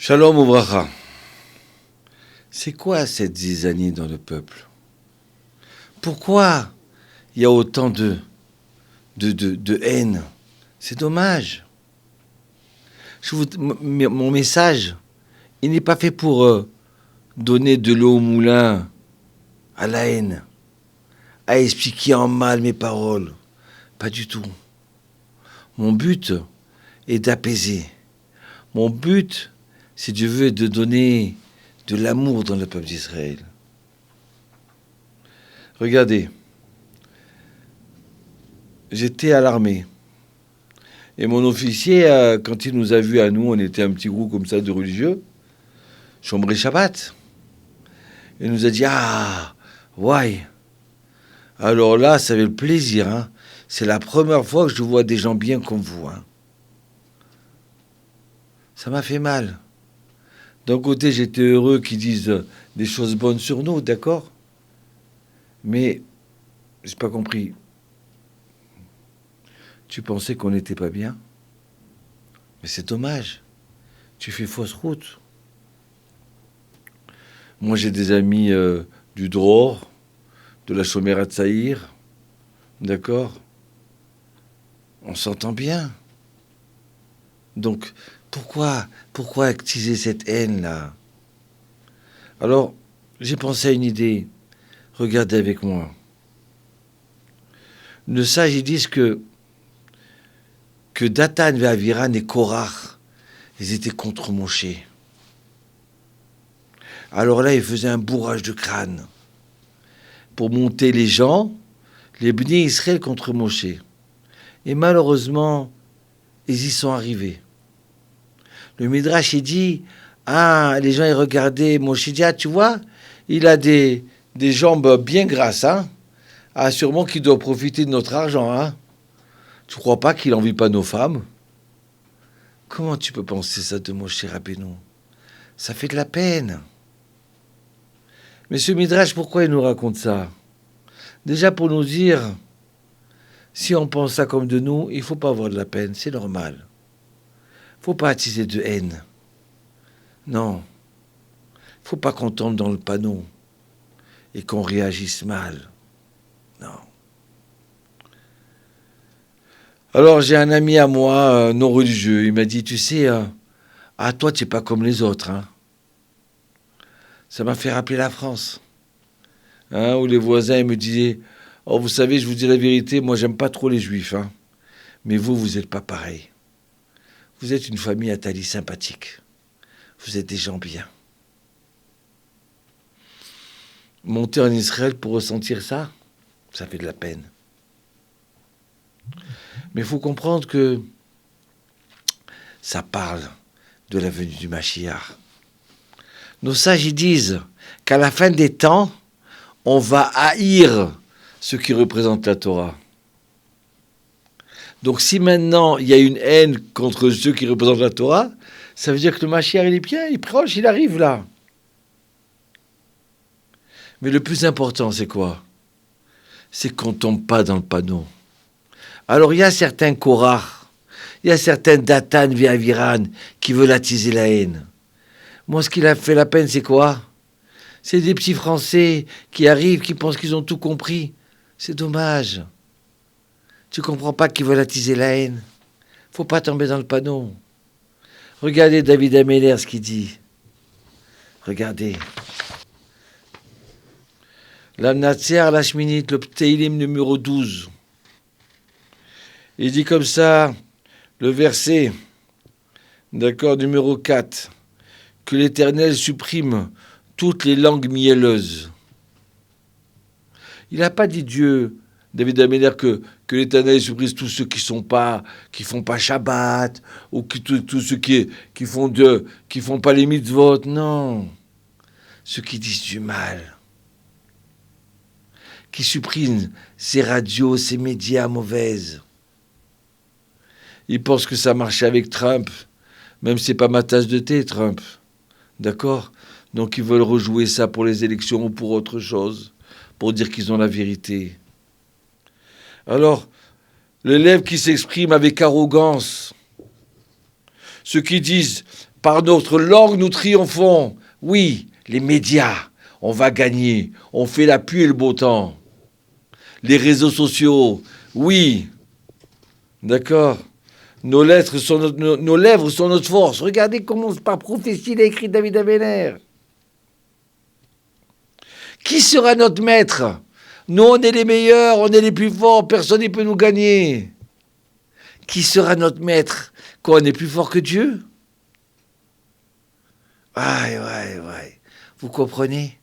Shalom Ouvracha. C'est quoi cette zizanie dans le peuple? Pourquoi il y a autant de haine? C'est dommage. Mon message, il n'est pas fait pour donner de l'eau au moulin à la haine, à expliquer en mal mes paroles. Pas du tout. Mon but est d'apaiser. Mon but, si Dieu veut, de donner de l'amour dans le peuple d'Israël. Regardez, j'étais à l'armée. Et mon officier, quand il nous a vus à nous, on était un petit groupe comme ça de religieux, Shomrei Shabbat. Il nous a dit, ah, ouais. Alors là, ça avait le plaisir. Hein. C'est la première fois que je vois des gens bien comme vous. Hein. Ça m'a fait mal. D'un côté, j'étais heureux qu'ils disent des choses bonnes sur nous, d'accord? Mais, j'ai pas compris. Tu pensais qu'on n'était pas bien? Mais c'est dommage. Tu fais fausse route. Moi, j'ai des amis du Dror, de la Chomera Tsaïr, d'accord? On s'entend bien. Donc, pourquoi attiser cette haine-là? Alors, j'ai pensé à une idée. Regardez avec moi. Le sage, ils disent que Datan, Aviran et Korach, ils étaient contre Moshe. Alors là, ils faisaient un bourrage de crâne pour monter les gens, les Bnei Israël contre Moshe. Et malheureusement, ils y sont arrivés. Le Midrash, il dit, les gens, ils regardaient Moshe, il dit, tu vois, il a des jambes bien grasses, hein. Ah, sûrement qu'il doit profiter de notre argent, hein. Tu crois pas qu'il envie pas nos femmes? Comment tu peux penser ça de Moshe Rabbeinu? Ça fait de la peine. Mais ce Midrash, pourquoi il nous raconte ça? Déjà pour nous dire, si on pense ça comme de nous, il faut pas avoir de la peine, c'est normal. Faut pas attiser de haine. Non. Faut pas qu'on tombe dans le panneau et qu'on réagisse mal. Non. Alors j'ai un ami à moi, non religieux, il m'a dit, tu sais, toi tu n'es pas comme les autres. Hein. Ça m'a fait rappeler la France. Hein, où les voisins ils me disaient, oh vous savez, je vous dis la vérité, moi j'aime pas trop les juifs. Hein, mais vous n'êtes pas pareil. Vous êtes une famille Atali sympathique. Vous êtes des gens bien. Monter en Israël pour ressentir ça, ça fait de la peine. Mais il faut comprendre que ça parle de la venue du Mashiach. Nos sages ils disent qu'à la fin des temps, on va haïr ceux qui représentent la Torah. Donc si maintenant il y a une haine contre ceux qui représentent la Torah, ça veut dire que le Mashiach il est bien, il est proche, il arrive là. Mais le plus important c'est quoi? C'est qu'on ne tombe pas dans le panneau. Alors il y a certains Korach, il y a certains Datan Aviran qui veulent attiser la haine. Moi ce qui a fait la peine c'est quoi? C'est des petits Français qui arrivent, qui pensent qu'ils ont tout compris. C'est dommage. Tu comprends pas qu'ils veulent attiser la haine. Faut pas tomber dans le panneau. Regardez David Ameller ce qu'il dit. Regardez. L'Amnatser, la Shminit, le Teilim numéro 12. Il dit comme ça, le verset, d'accord, numéro 4, que l'Éternel supprime toutes les langues mielleuses. Il n'a pas dit Dieu, David Ameller, que l'Éternel supprime tous ceux qui font pas Shabbat, ou tous ceux qui font pas les mitzvot. Non. Ceux qui disent du mal. Qui suppriment ces radios, ces médias mauvaises. Ils pensent que ça marchait avec Trump. Même si c'est pas ma tasse de thé, Trump. D'accord? Donc ils veulent rejouer ça pour les élections ou pour autre chose. Pour dire qu'ils ont la vérité. Alors, l'élève qui s'exprime avec arrogance, ceux qui disent Par notre langue, nous triomphons. Oui, les médias, on va gagner. On fait la pluie et le beau temps. Les réseaux sociaux, oui. D'accord. Nos lèvres sont notre force. Regardez comment par prophétie il a écrit David Abener. Qui sera notre maître? Nous, on est les meilleurs, on est les plus forts, personne ne peut nous gagner. Qui sera notre maître? Quoi, on est plus fort que Dieu? Ouais. Vous comprenez?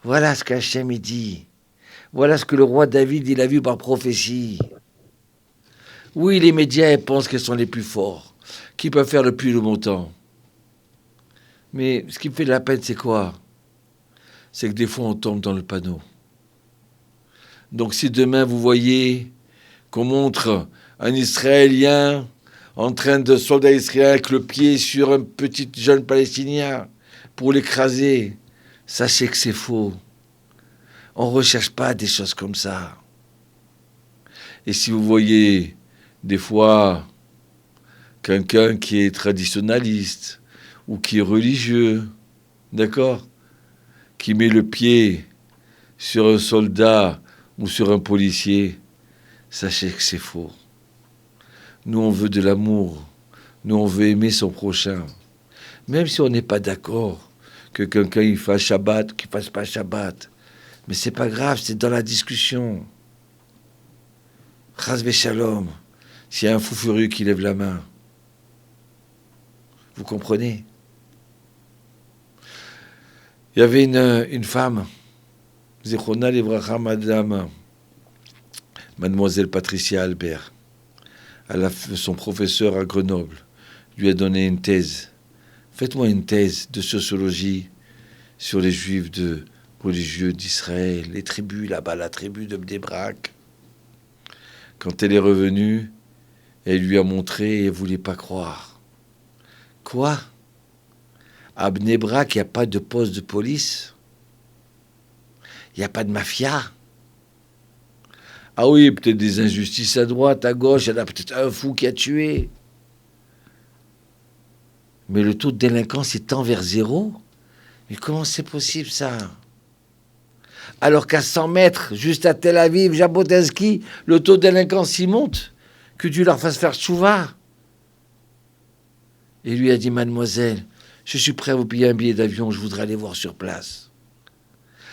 Voilà ce qu'Hachem dit. Voilà ce que le roi David, il a vu par prophétie. Oui, les médias ils pensent qu'ils sont les plus forts, qui peuvent faire le plus le montant. Mais ce qui me fait de la peine, c'est quoi? C'est que des fois, on tombe dans le panneau. Donc si demain, vous voyez qu'on montre un Israélien en train de soldat israélien avec le pied sur un petit jeune Palestinien pour l'écraser, sachez que c'est faux. On ne recherche pas des choses comme ça. Et si vous voyez des fois quelqu'un qui est traditionnaliste ou qui est religieux, d'accord, qui met le pied sur un soldat ou sur un policier, sachez que c'est faux. Nous, on veut de l'amour. Nous, on veut aimer son prochain. Même si on n'est pas d'accord que quelqu'un il fasse Shabbat, qu'il fasse pas Shabbat. Mais c'est pas grave, c'est dans la discussion. Chas v'shalom. S'il y a un fou furieux qui lève la main. Vous comprenez? Il y avait une femme, Zechona Livracha Madame, Mademoiselle Patricia Albert. Son professeur à Grenoble lui a donné une thèse. Faites-moi une thèse de sociologie sur les juifs religieux d'Israël, les tribus là-bas, la tribu de Bnei Brak. Quand elle est revenue, elle lui a montré et elle ne voulait pas croire. Quoi? À Bnei Brak, il n'y a pas de poste de police? Il n'y a pas de mafia? Ah oui, peut-être des injustices à droite, à gauche, il y en a peut-être un fou qui a tué. Mais le taux de délinquance est tend vers zéro. Mais comment c'est possible, ça? Alors qu'à 100 mètres, juste à Tel Aviv, Jabotinsky, le taux de délinquance y monte. Que Dieu leur fasse faire tchouva. Et lui a dit, mademoiselle, je suis prêt à vous payer un billet d'avion, je voudrais aller voir sur place.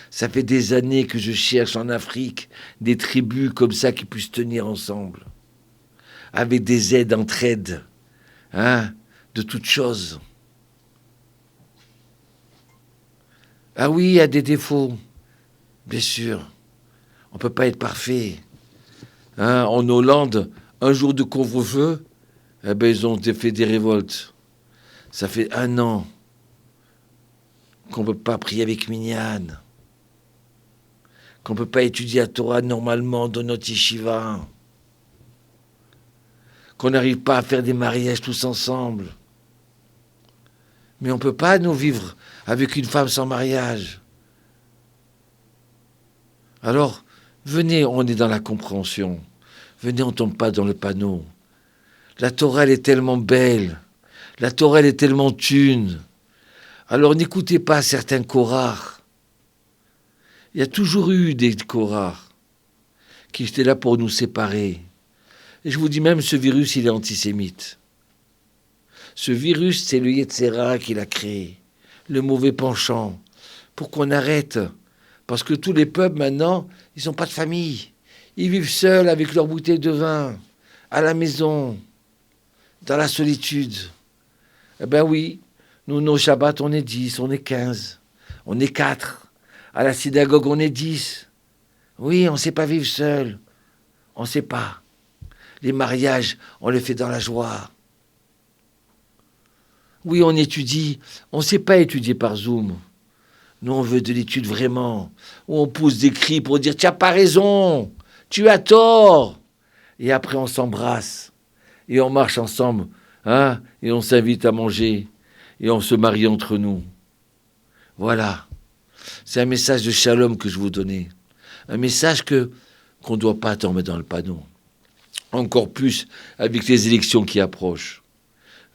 Ça fait des années que je cherche en Afrique des tribus comme ça qui puissent tenir ensemble. Avec des aides entre aides. Hein, de toutes choses. Ah oui, il y a des défauts. Bien sûr. On ne peut pas être parfait. Hein, en Hollande, un jour de couvre-feu, eh ben, ils ont fait des révoltes. Ça fait 1 an qu'on ne peut pas prier avec Minyan. Qu'on ne peut pas étudier la Torah normalement dans notre yeshiva. Qu'on n'arrive pas à faire des mariages tous ensemble. Mais on ne peut pas, nous, vivre avec une femme sans mariage. Alors, venez, on est dans la compréhension. Venez, on ne tombe pas dans le panneau. La Torah, elle est tellement belle. La Torah, elle est tellement une. Alors, n'écoutez pas certains Korars. Il y a toujours eu des Korars qui étaient là pour nous séparer. Et je vous dis même, ce virus, il est antisémite. Ce virus, c'est le Yetzera qui l'a créé. Le mauvais penchant. Pour qu'on arrête. Parce que tous les peuples, maintenant, ils n'ont pas de famille. Ils vivent seuls avec leur bouteille de vin, à la maison, dans la solitude. Eh ben oui, nous, nos Shabbats, on est 10, on est 15, on est 4. À la synagogue, on est 10. Oui, on ne sait pas vivre seul. On ne sait pas. Les mariages, on les fait dans la joie. Oui, on étudie. On ne sait pas étudier par Zoom. Nous, on veut de l'étude vraiment. Où on pousse des cris pour dire « Tu n'as pas raison, tu as tort !» Et après, on s'embrasse. Et on marche ensemble. Hein, et on s'invite à manger. Et on se marie entre nous. Voilà. C'est un message de shalom que je vous donnais. Un message qu'on ne doit pas tomber dans le panneau. Encore plus avec les élections qui approchent.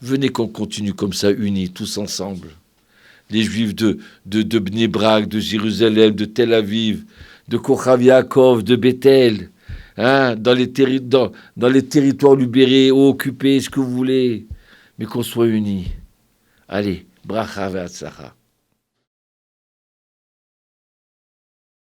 Venez qu'on continue comme ça, unis, tous ensemble. Les Juifs de Bnei Brak, de Jérusalem, de Tel Aviv, de Kochav Yaakov, de Bethel, hein, dans les territoires libérés ou occupés, ce que vous voulez, mais qu'on soit unis. Allez, bracha ve'atzlacha.